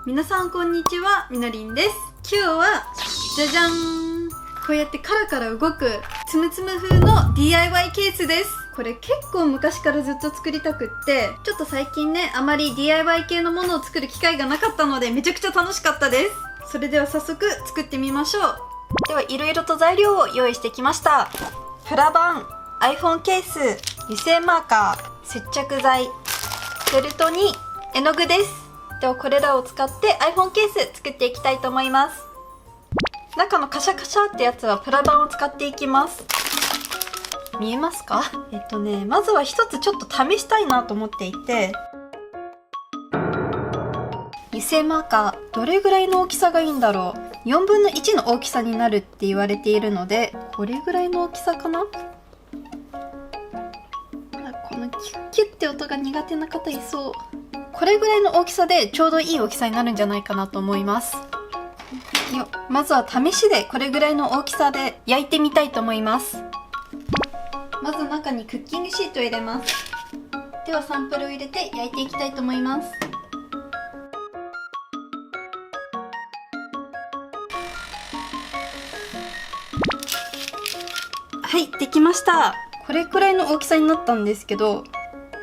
皆さんこんにちは、みのりんです。今日はじゃじゃん、こうやってカラカラ動くつむつむ風の DIY ケースです。これ結構昔からずっと作りたくって、ちょっと最近ね、あまり DIY 系のものを作る機会がなかったのでめちゃくちゃ楽しかったです。それでは早速作ってみましょう。ではいろいろと材料を用意してきました。プラバン、iPhone ケース、油性マーカー、接着剤、フェルトに絵の具です。ではこれらを使って iPhone ケース作っていきたいと思います。中のカシャカシャってやつはプラバンを使っていきます。見えますか？まずは一つちょっと試したいなと思っていて、油性マーカー、どれぐらいの大きさがいいんだろう。4分の1の大きさになるって言われているので、これぐらいの大きさかな。このキュッキュッって音が苦手な方いそう。これぐらいの大きさでちょうどいい大きさになるんじゃないかなと思います。まずは試しでこれぐらいの大きさで焼いてみたいと思います。まず中にクッキングシートを入れます。ではサンプルを入れて焼いていきたいと思います。はい、できました。これくらいの大きさになったんですけど、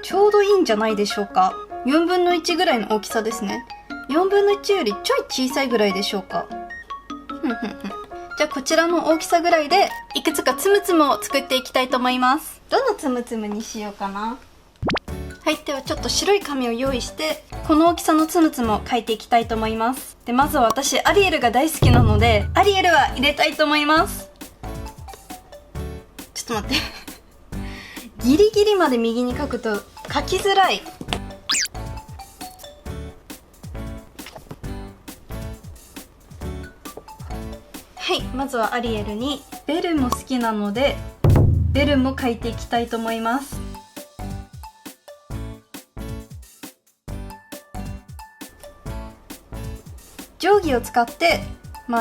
ちょうどいいんじゃないでしょうか。4分の1ぐらいの大きさですね。4分の1よりちょい小さいぐらいでしょうか。じゃあこちらの大きさぐらいでいくつかつむつむを作っていきたいと思います。どのつむつむにしようかな。はい、ではちょっと白い紙を用意してこの大きさのつむつむを描いていきたいと思います。でまずは私アリエルが大好きなのでアリエルは入れたいと思います。ちょっと待ってギリギリまで右に描くと描きづらい。はい、まずはアリエルにベルも好きなのでベルも描いていきたいと思います。定規を使って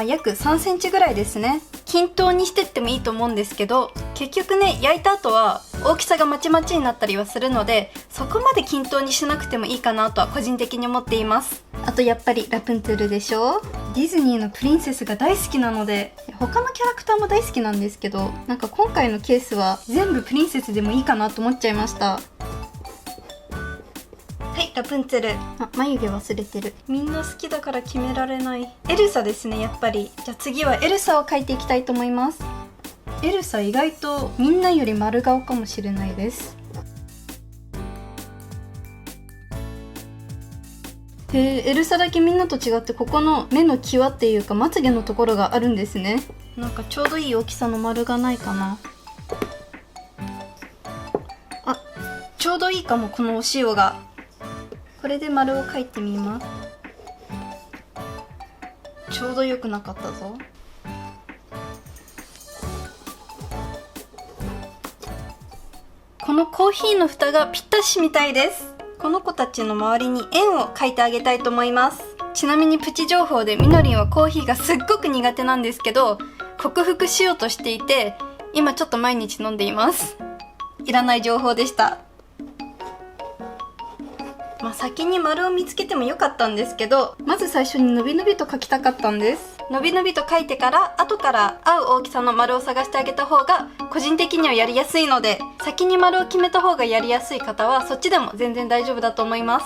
約3センチぐらいですね、均等にしてってもいいと思うんですけど、結局ね焼いた後は大きさがまちまちになったりはするので、そこまで均等にしなくてもいいかなとは個人的に思っています。あとやっぱりラプンツェルでしょ。ディズニーのプリンセスが大好きなので、他のキャラクターも大好きなんですけど、なんか今回のケースは全部プリンセスでもいいかなと思っちゃいました。はい、ラプンツェル。眉毛忘れてる。みんな好きだから決められない。エルサですね、やっぱり。じゃあ次はエルサを描いていきたいと思います。エルサ意外とみんなより丸顔かもしれないです。エルサだけみんなと違ってここの目の際っていうかまつげのところがあるんですね。なんかちょうどいい大きさの丸がないかな。ちょうどいいかも、このお塩が。これで丸を描いてみます。ちょうど良くなかったぞ。このコーヒーの蓋がぴったしみたいです。この子たちの周りに円を描いてあげたいと思います。ちなみにプチ情報でみのりんはコーヒーがすっごく苦手なんですけど、克服しようとしていて今ちょっと毎日飲んでいます。いらない情報でした。先に丸を見つけてもよかったんですけど、まず最初にのびのびと描きたかったんです。のびのびと描いてから後から合う大きさの丸を探してあげた方が個人的にはやりやすいので、先に丸を決めた方がやりやすい方はそっちでも全然大丈夫だと思います。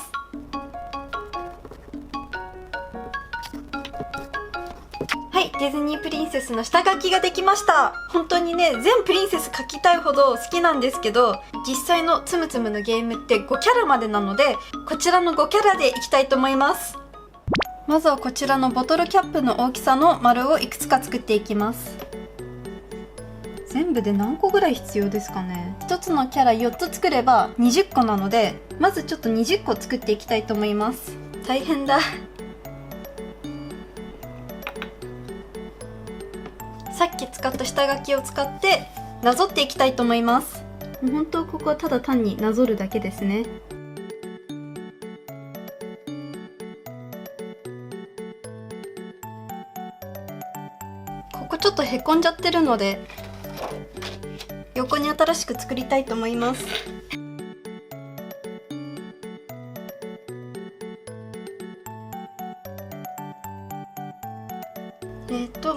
はい、ディズニープリンセスの下書きができました。本当にね、全プリンセス描きたいほど好きなんですけど、実際のつむつむのゲームって5キャラまでなので、こちらの5キャラでいきたいと思います。まずはこちらのボトルキャップの大きさの丸をいくつか作っていきます。全部で何個ぐらい必要ですかね。1つのキャラ4つ作れば20個なので、まずちょっと20個作っていきたいと思います。大変だ。さっき使った下書きを使ってなぞっていきたいと思います。本当ここはただ単になぞるだけですね。ここちょっとへこんじゃってるので横に新しく作りたいと思います。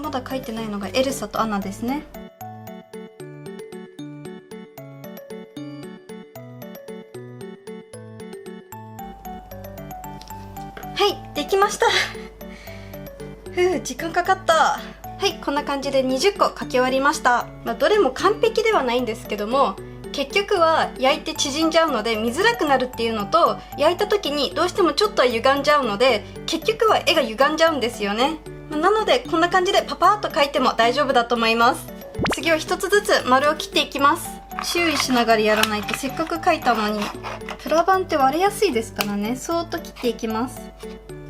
まだ書いてないのがエルサとアナですね。はい、できました。時間かかった。はい、こんな感じで20個書き終わりました。どれも完璧ではないんですけども、結局は焼いて縮んじゃうので見づらくなるっていうのと、焼いた時にどうしてもちょっとは歪んじゃうので、結局は絵が歪んじゃうんですよね。なのでこんな感じでパパーっと描いても大丈夫だと思います。次は一つずつ丸を切っていきます。注意しながらやらないと、せっかく描いたのに。プラ板って割れやすいですからね。そーっと切っていきます。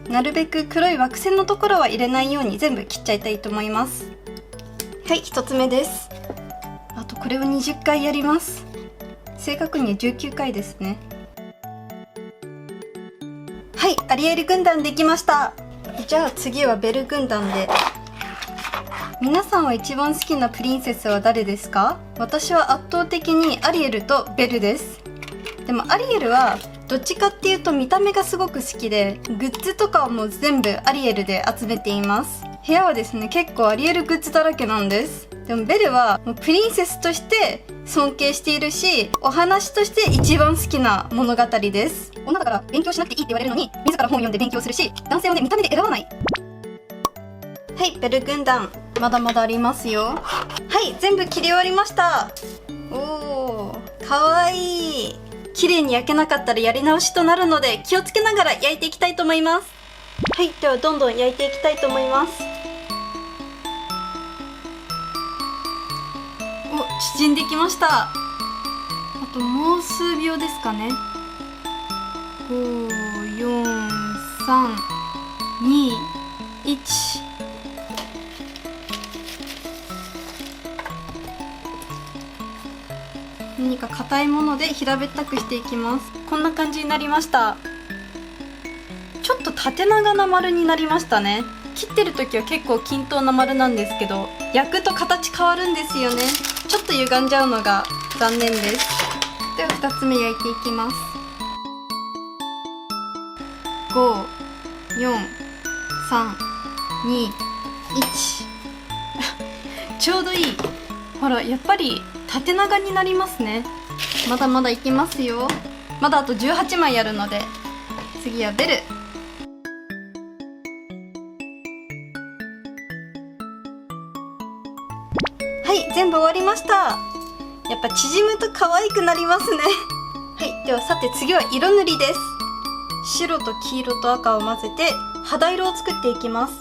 なるべく黒い枠線のところは入れないように全部切っちゃいたいと思います。はい、1つ目です。あとこれを20回やります。正確には19回ですね。はい、アリエル軍団できました。じゃあ次はベル軍団で。皆さんは一番好きなプリンセスは誰ですか？私は圧倒的にアリエルとベルです。でもアリエルはどっちかっていうと見た目がすごく好きで、グッズとかはもう全部アリエルで集めています。部屋はですね、結構アリエルグッズだらけなんです。でもベルはもうプリンセスとして尊敬しているし、お話として一番好きな物語です。女だから勉強しなくていいって言われるのに、自ら本読んで勉強するし、男性はね、見た目で選ばない。はい、ベル軍団まだまだありますよ。はい、全部切り終わりました。おー、かわいい。綺麗に焼けなかったらやり直しとなるので、気をつけながら焼いていきたいと思います。はい、ではどんどん焼いていきたいと思います。お、縮んできました。あともう数秒ですかね。5、4、3、2、1。何か硬いもので平べったくしていきます。こんな感じになりました。ちょっと縦長な丸になりましたね。切ってる時は結構均等な丸なんですけど、焼くと形変わるんですよね。ちょっと歪んじゃうのが残念です。では2つ目焼いていきます。5、4、3、2、1 ちょうどいい。ほら、やっぱり縦長になりますね。まだまだいきますよ。まだあと18枚やるので。次はベル。はい、全部終わりました。やっぱ縮むと可愛くなりますね。はい、ではさて次は色塗りです。白と黄色と赤を混ぜて肌色を作っていきます。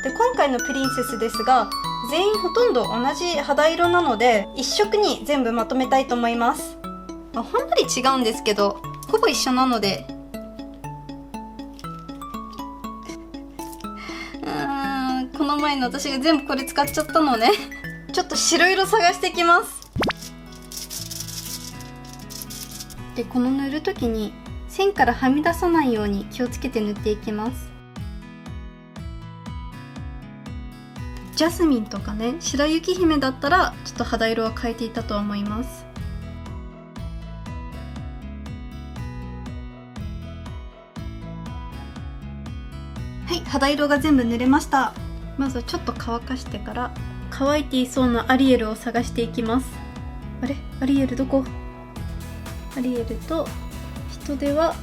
で、今回のプリンセスですが、全員ほとんど同じ肌色なので、一色に全部まとめたいと思います。ほんのり違うんですけど、ほぼ一緒なので。この前の私が全部これ使っちゃったのね。ちょっと白色探してきます。で、この塗るときに線からはみ出さないように気をつけて塗っていきます。ジャスミンとかね、白雪姫だったらちょっと肌色は変えていたと思います。はい、肌色が全部塗れました。まずはちょっと乾かしてから、乾いていそうなアリエルを探していきます。あれ、アリエルどこ？アリエルと人手は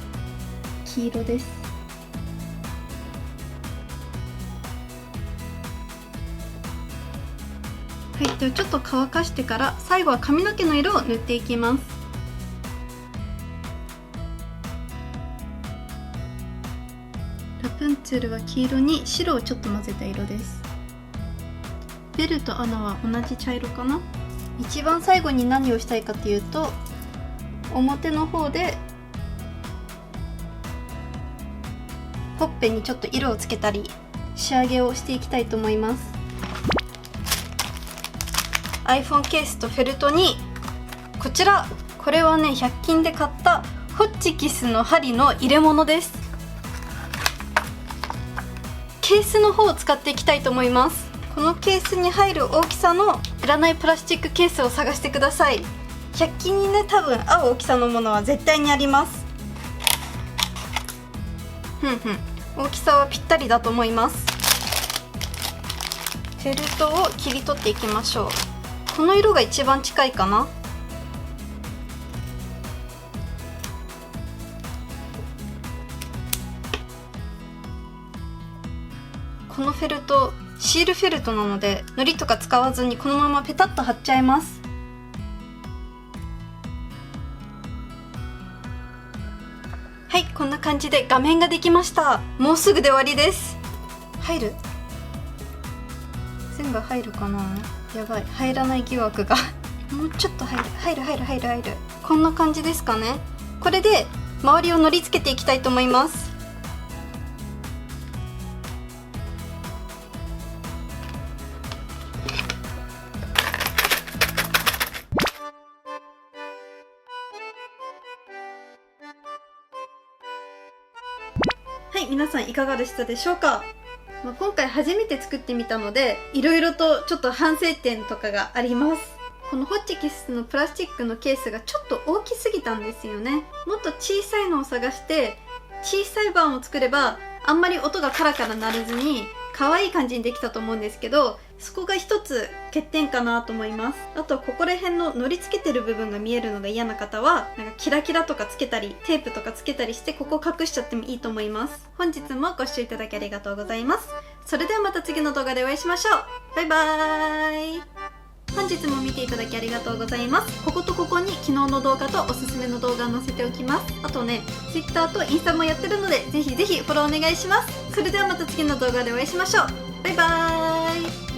黄色です。はい、ではちょっと乾かしてから最後は髪の毛の色を塗っていきます。ラプンツェルは黄色に白をちょっと混ぜた色です。ベルとアナは同じ茶色かな。一番最後に何をしたいかというと、表の方でほっぺにちょっと色をつけたり仕上げをしていきたいと思います。iPhone ケースとフェルトにこちら、これはね100均で買ったホッチキスの針の入れ物です。ケースの方を使っていきたいと思います。このケースに入る大きさのいらないプラスチックケースを探してください。100均にね、多分合う大きさのものは絶対にあります。大きさはぴったりだと思います。フェルトを切り取っていきましょう。この色が一番近いかな。このフェルトシールフェルトなので糊とか使わずにこのままペタッと貼っちゃいます。はい、こんな感じで画面ができました。もうすぐで終わりです。入る？全部入るかな。やばい、入らない疑惑がもうちょっと入る。こんな感じですかね。これで周りを塗りつけていきたいと思います。はい、皆さんいかがでしたでしょうか。今回初めて作ってみたのでいろいろとちょっと反省点とかがあります。このホッチキスのプラスチックのケースがちょっと大きすぎたんですよね。もっと小さいのを探して小さい版を作ればあんまり音がカラカラ鳴らずに可愛い感じにできたと思うんですけど、そこが一つ欠点かなと思います。あとここら辺の塗り付けてる部分が見えるのが嫌な方はなんかキラキラとかつけたりテープとかつけたりしてここ隠しちゃってもいいと思います。本日もご視聴いただきありがとうございます。それではまた次の動画でお会いしましょう。バイバーイ。本日も見ていただきありがとうございます。こことここに昨日の動画とおすすめの動画を載せておきます。あとね Twitter とインスタもやってるのでぜひぜひフォローお願いします。それではまた次の動画でお会いしましょう。バイバーイ。